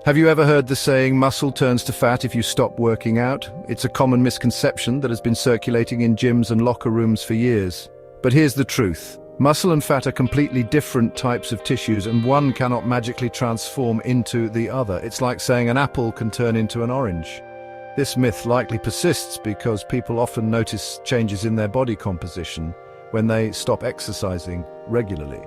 Have you ever heard the saying, muscle turns to fat if you stop working out? It's a common misconception that has been circulating in gyms and locker rooms for years. But here's the truth. Muscle and fat are completely different types of tissues, and one cannot magically transform into the other. It's like saying an apple can turn into an orange. This myth likely persists because people often notice changes in their body composition when they stop exercising regularly.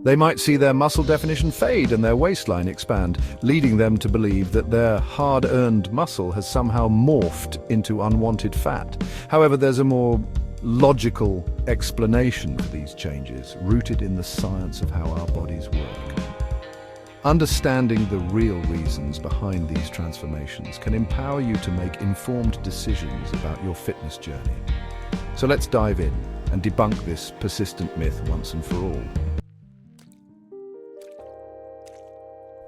They might see their muscle definition fade and their waistline expand, leading them to believe that their hard-earned muscle has somehow morphed into unwanted fat. However, there's a more logical explanation for these changes, rooted in the science of how our bodies work. Understanding the real reasons behind these transformations can empower you to make informed decisions about your fitness journey. So let's dive in and debunk this persistent myth once and for all.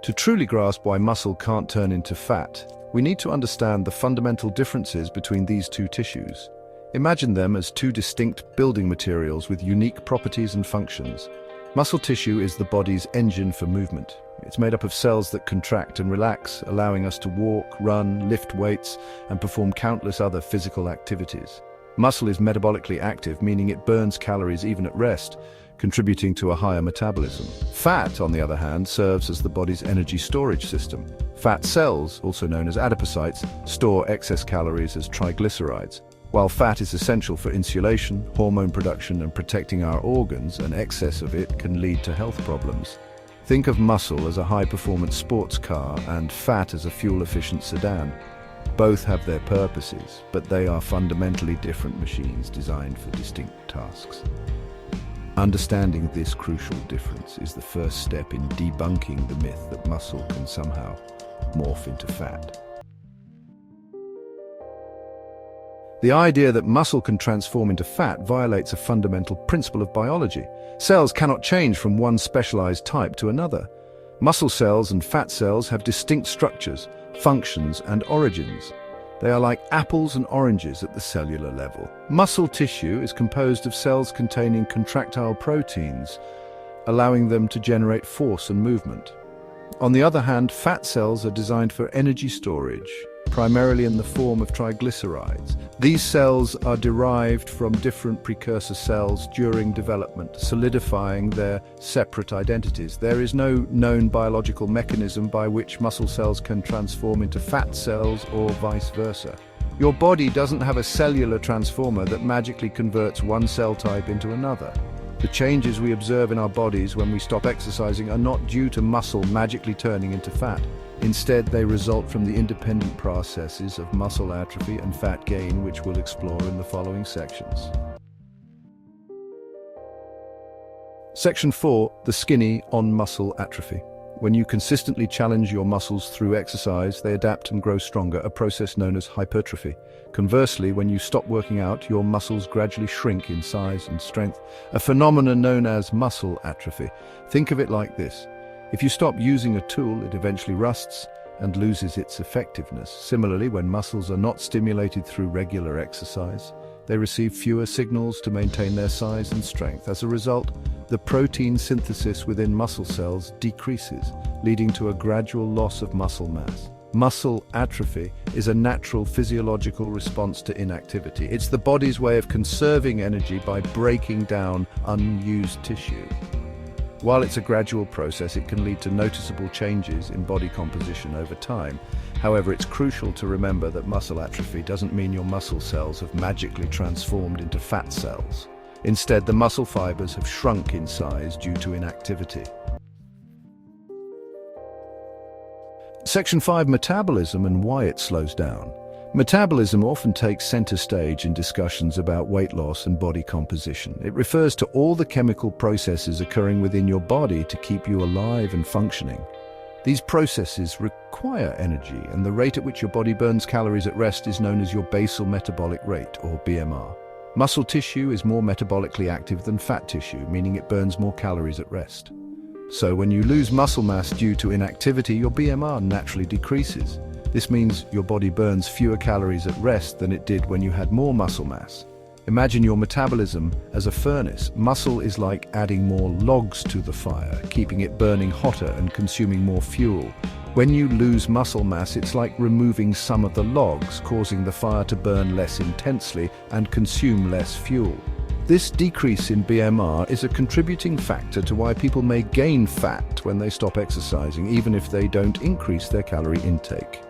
To truly grasp why muscle can't turn into fat, we need to understand the fundamental differences between these two tissues. Imagine them as two distinct building materials with unique properties and functions. Muscle tissue is the body's engine for movement. It's made up of cells that contract and relax, allowing us to walk, run, lift weights, and perform countless other physical activities. Muscle is metabolically active, meaning it burns calories even at rest, contributing to a higher metabolism. Fat, on the other hand, serves as the body's energy storage system. Fat cells, also known as adipocytes, store excess calories as triglycerides. While fat is essential for insulation, hormone production, and protecting our organs, an excess of it can lead to health problems. Think of muscle as a high-performance sports car and fat as a fuel-efficient sedan. Both have their purposes, but they are fundamentally different machines designed for distinct tasks. Understanding this crucial difference is the first step in debunking the myth that muscle can somehow morph into fat. The idea that muscle can transform into fat violates a fundamental principle of biology. Cells cannot change from one specialized type to another. Muscle cells and fat cells have distinct structures, functions, and origins. They are like apples and oranges at the cellular level. Muscle tissue is composed of cells containing contractile proteins, allowing them to generate force and movement. On the other hand, fat cells are designed for energy storage, primarily in the form of triglycerides. These cells are derived from different precursor cells during development, solidifying their separate identities. There is no known biological mechanism by which muscle cells can transform into fat cells or vice versa. Your body doesn't have a cellular transformer that magically converts one cell type into another. The changes we observe in our bodies when we stop exercising are not due to muscle magically turning into fat. Instead, they result from the independent processes of muscle atrophy and fat gain, which we'll explore in the following sections. Section 4. The skinny on muscle atrophy. When you consistently challenge your muscles through exercise, they adapt and grow stronger, a process known as hypertrophy. Conversely, when you stop working out, your muscles gradually shrink in size and strength, a phenomenon known as muscle atrophy. Think of it like this. If you stop using a tool, it eventually rusts and loses its effectiveness. Similarly, when muscles are not stimulated through regular exercise, they receive fewer signals to maintain their size and strength. As a result, the protein synthesis within muscle cells decreases, leading to a gradual loss of muscle mass. Muscle atrophy is a natural physiological response to inactivity. It's the body's way of conserving energy by breaking down unused tissue. While it's a gradual process, it can lead to noticeable changes in body composition over time. However, it's crucial to remember that muscle atrophy doesn't mean your muscle cells have magically transformed into fat cells. Instead, the muscle fibers have shrunk in size due to inactivity. Section 5. Metabolism and why it slows down. Metabolism often takes center stage in discussions about weight loss and body composition. It refers to all the chemical processes occurring within your body to keep you alive and functioning. These processes require energy, and the rate at which your body burns calories at rest is known as your basal metabolic rate, or BMR. Muscle tissue is more metabolically active than fat tissue, meaning it burns more calories at rest. So when you lose muscle mass due to inactivity, your BMR naturally decreases. This means your body burns fewer calories at rest than it did when you had more muscle mass. Imagine your metabolism as a furnace. Muscle is like adding more logs to the fire, keeping it burning hotter and consuming more fuel. When you lose muscle mass, it's like removing some of the logs, causing the fire to burn less intensely and consume less fuel. This decrease in BMR is a contributing factor to why people may gain fat when they stop exercising, even if they don't increase their calorie intake.